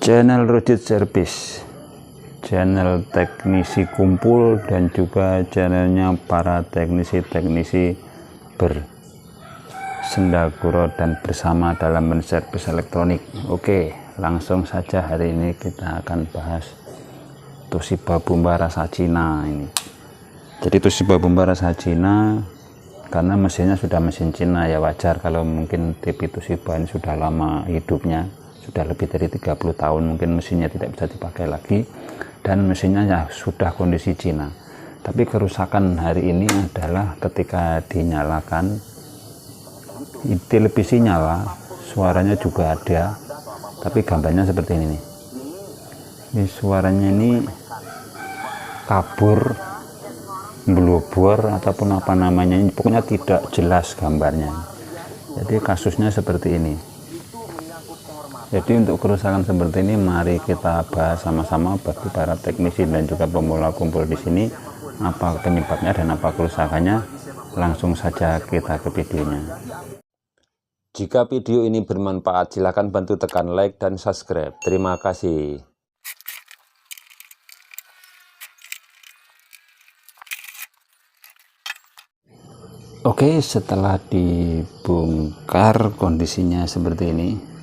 Channel Rujit Service, channel teknisi kumpul dan juga channelnya para teknisi-teknisi bersendaguro dan bersama dalam menservis elektronik. Oke, langsung saja hari ini kita akan bahas Toshiba Bumba rasa Cina ini. Jadi Toshiba Bumba rasa Cina karena mesinnya sudah mesin Cina, ya wajar kalau mungkin TV Toshiba ini sudah lama hidupnya, sudah lebih dari 30 tahun, mungkin mesinnya tidak bisa dipakai lagi dan mesinnya ya sudah kondisi Cina. Tapi kerusakan hari ini adalah ketika dinyalakan, televisi nyala, suaranya juga ada, tapi gambarnya seperti ini nih. Ini suaranya ini kabur, blubber ataupun apa namanya, pokoknya tidak jelas gambarnya. Jadi kasusnya seperti ini. Jadi untuk kerusakan seperti ini mari kita bahas sama-sama bagi para teknisi dan juga pemula kumpul di sini, apa penyebabnya dan apa kerusakannya. Langsung saja kita ke videonya. Jika video ini bermanfaat, silakan bantu tekan like dan subscribe. Terima kasih. Oke, setelah dibongkar kondisinya seperti ini.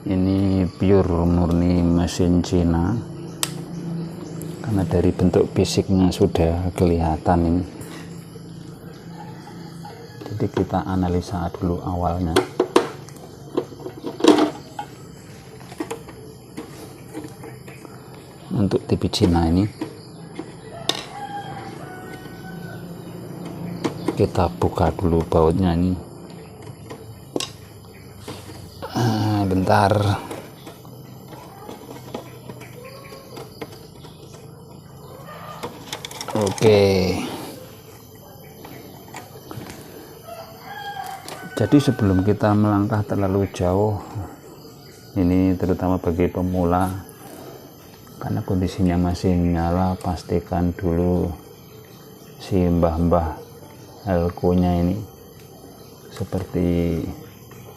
Ini pure murni mesin Cina karena dari bentuk fisiknya sudah kelihatan ini. Jadi kita analisa dulu awalnya. Untuk TV Cina ini kita buka dulu bautnya ini. Bentar. Oke. Jadi sebelum kita melangkah terlalu jauh, ini terutama bagi pemula, karena kondisinya masih nyala, pastikan dulu si mbah-mbah elko-nya ini seperti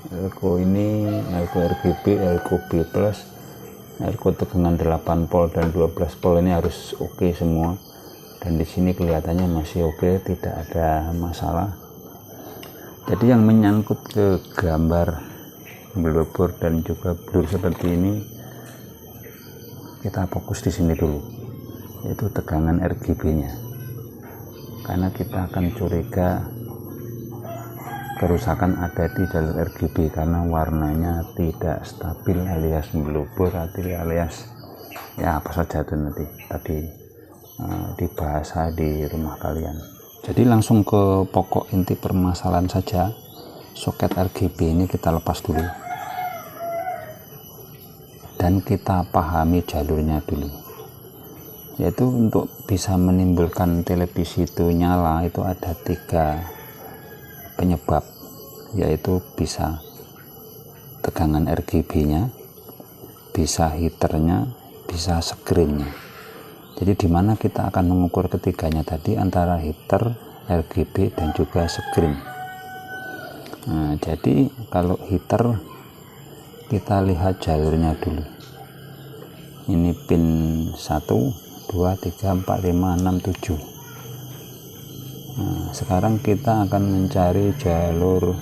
elko ini, elko RGB, elko B+, elko tegangan 8 volt dan 12 volt ini harus oke semua. Dan di sini kelihatannya masih oke, tidak ada masalah. Jadi yang menyangkut ke gambar blubber dan juga blur seperti ini, kita fokus di sini dulu, yaitu tegangan RGB-nya. Karena kita akan curiga kerusakan ada di jalur RGB karena warnanya tidak stabil alias blubber alias ya apa saja itu nanti tadi dibahas di rumah kalian. Jadi langsung ke pokok inti permasalahan saja. Soket RGB ini kita lepas dulu dan kita pahami jalurnya dulu, yaitu untuk bisa menimbulkan televisi itu nyala itu ada 3 penyebab, yaitu bisa tegangan RGB-nya, bisa heaternya, bisa screen-nya. Jadi dimana kita akan mengukur ketiganya tadi, antara heater, RGB dan juga screen. Nah, jadi kalau heater kita lihat jalurnya dulu. Ini pin 1, 2, 3, 4, 5, 6, 7. Nah, sekarang kita akan mencari jalur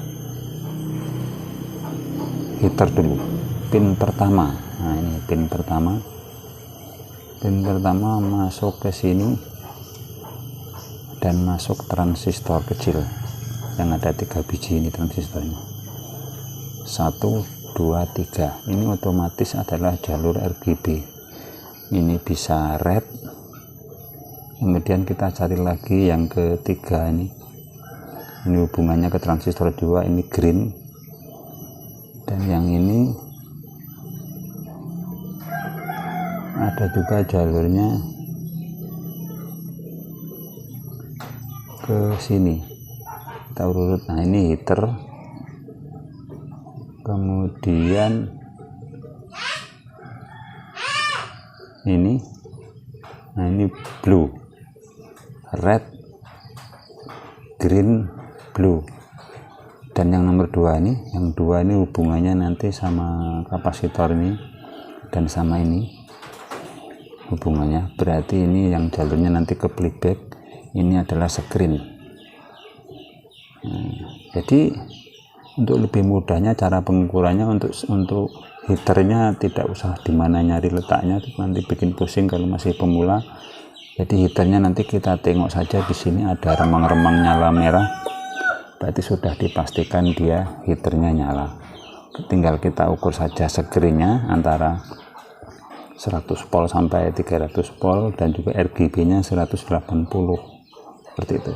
heater dulu, pin pertama. Nah, ini pin pertama. Pin pertama masuk ke sini dan masuk transistor kecil yang ada 3 biji ini transistornya. 1, 2, 3. Ini otomatis adalah jalur RGB. Ini bisa red. Kemudian kita cari lagi yang ketiga ini hubungannya ke transistor 2, ini green, dan yang ini ada juga jalurnya ke sini, kita urut. Nah, ini heater, kemudian ini, nah ini blue, red, green, blue, dan yang nomor 2 ini, yang 2 ini hubungannya nanti sama kapasitor ini dan sama ini hubungannya, berarti ini yang jalurnya nanti ke playback, ini adalah screen. Jadi untuk lebih mudahnya cara pengukurannya, untuk heaternya tidak usah dimana nyari letaknya, nanti bikin pusing kalau masih pemula. Jadi heaternya nanti kita tengok saja, di sini ada remang-remang nyala merah, berarti sudah dipastikan dia heaternya nyala. Tinggal kita ukur saja screennya antara 100 volt sampai 300 volt, dan juga RGB nya 180, seperti itu.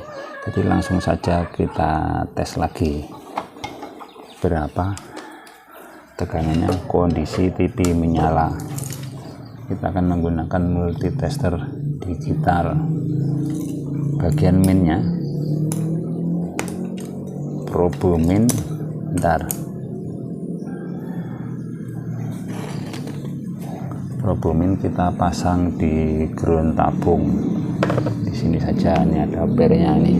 Jadi langsung saja kita tes lagi berapa tegangannya kondisi TV menyala. Kita akan menggunakan multitester digital. Bagian minnya probo min, probo min kita pasang di ground tabung di sini saja. Ini ada pernya nih.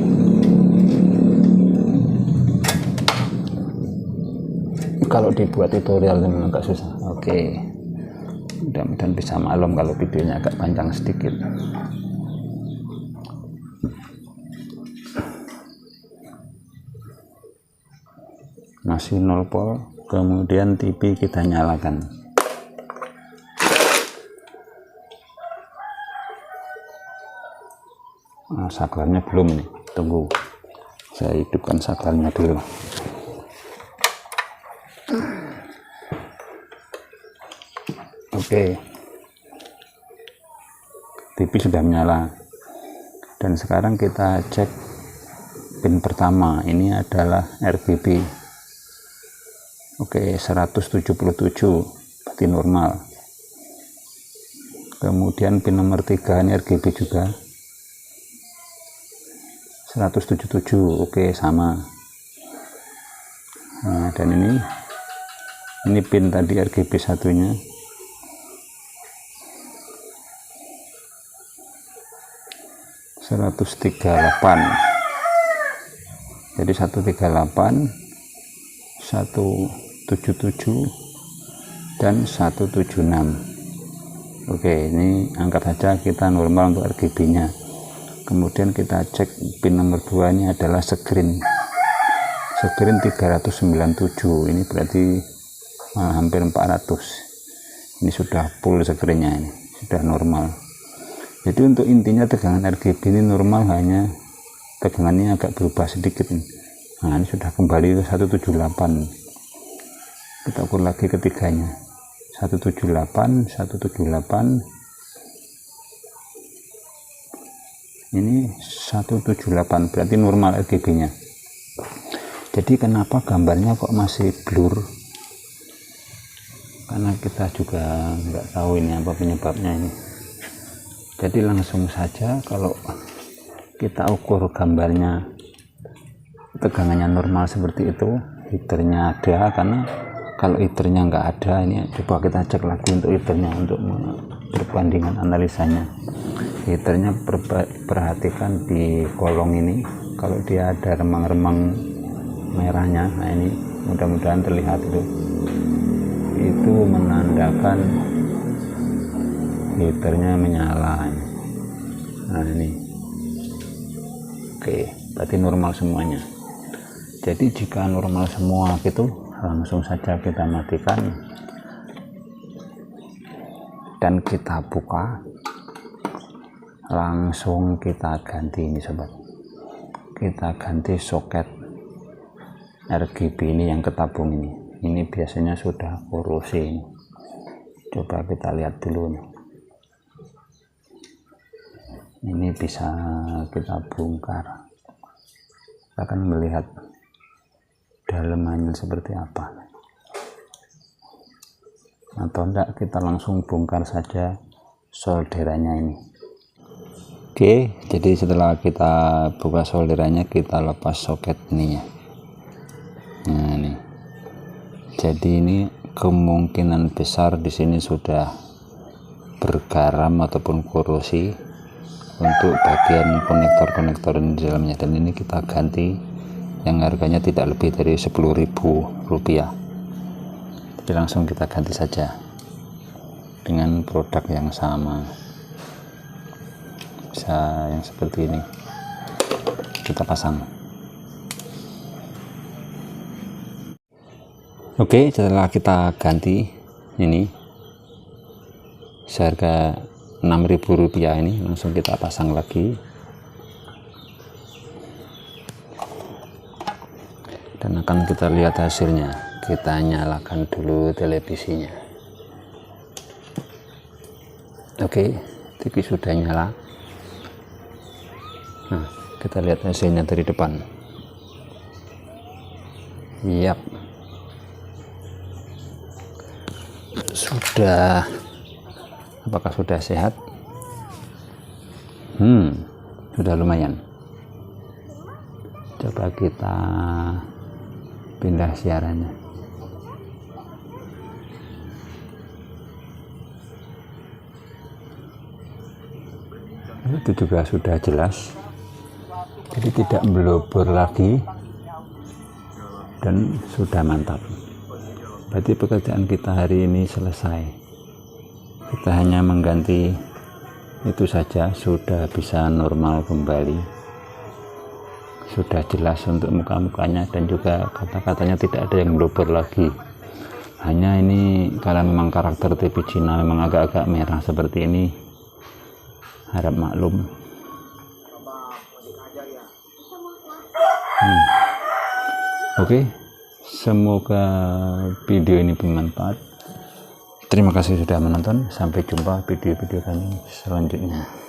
Kalau dibuat tutorial memang agak susah. Oke, mudah-mudahan bisa maklum kalau videonya agak panjang sedikit. Masih 0 volt, kemudian TV kita nyalakan. Nah, saklarnya belum ini, tunggu saya hidupkan saklarnya dulu. Oke, TV sudah menyala, dan sekarang kita cek pin pertama. Ini adalah RGB. Oke, 177 berarti normal. Kemudian pin nomor 3 ini RGB juga 177, oke, sama. Nah, dan ini pin tadi RGB satunya 138. Jadi 138, 177 dan 176. Oke, ini angkat saja kita normal untuk RGB nya. Kemudian kita cek pin nomor 2, ini adalah screen 397. Ini berarti hampir 400. Ini sudah full screennya, ini sudah normal. Jadi untuk intinya tegangan RGB ini normal, hanya tegangannya agak berubah sedikit. Nah, ini sudah kembali ke 178. Kita ukur lagi ketiganya, 178, 178. Ini 178, berarti normal RGB nya. Jadi kenapa gambarnya kok masih blur? Karena kita juga nggak tahu ini apa penyebabnya ini. Jadi langsung saja kalau kita ukur gambarnya tegangannya normal seperti itu, heaternya ada. Karena kalau heaternya nggak ada, ini coba kita cek lagi untuk heaternya, untuk perbandingan analisanya. Heaternya perhatikan di kolong ini, kalau dia ada remang-remang merahnya, nah ini mudah-mudahan terlihat itu menandakan heaternya menyala. Nah ini oke, berarti normal semuanya. Jadi jika normal semua gitu, langsung saja kita matikan dan kita buka, langsung kita ganti ini sobat. Kita ganti soket RGB ini yang ketabung ini biasanya sudah korosi. Coba kita lihat dulu nih. Ini bisa kita bongkar, kita akan melihat dalemannya seperti apa, atau enggak kita langsung bongkar saja solderannya ini. Oke, jadi setelah kita buka solderannya, kita lepas soket ininya. Nah ini, jadi ini kemungkinan besar di sini sudah bergaram ataupun korosi untuk bagian konektor-konektor di dalamnya, dan ini kita ganti yang harganya tidak lebih dari Rp10.000. Jadi langsung kita ganti saja. dengan produk yang sama, bisa yang seperti ini kita pasang. Oke, setelah kita ganti ini seharga Rp6.000 ini, langsung kita pasang lagi dan akan kita lihat hasilnya. Kita nyalakan dulu televisinya. Oke, TV sudah nyala. Nah, kita lihat hasilnya dari depan. Yap, sudah. Apakah sudah sehat? Sudah lumayan. Coba kita pindah siarannya. Itu juga sudah jelas, jadi tidak melobor lagi dan sudah mantap. Berarti pekerjaan kita hari ini selesai. Kita hanya mengganti itu saja, sudah bisa normal kembali, sudah jelas untuk muka-mukanya, dan juga kata-katanya tidak ada yang melobor lagi. Hanya ini kalau memang karakter TV Cina memang agak-agak merah seperti ini, harap maklum. Oke, semoga video ini bermanfaat. Terima kasih sudah menonton. Sampai jumpa video-video kami selanjutnya.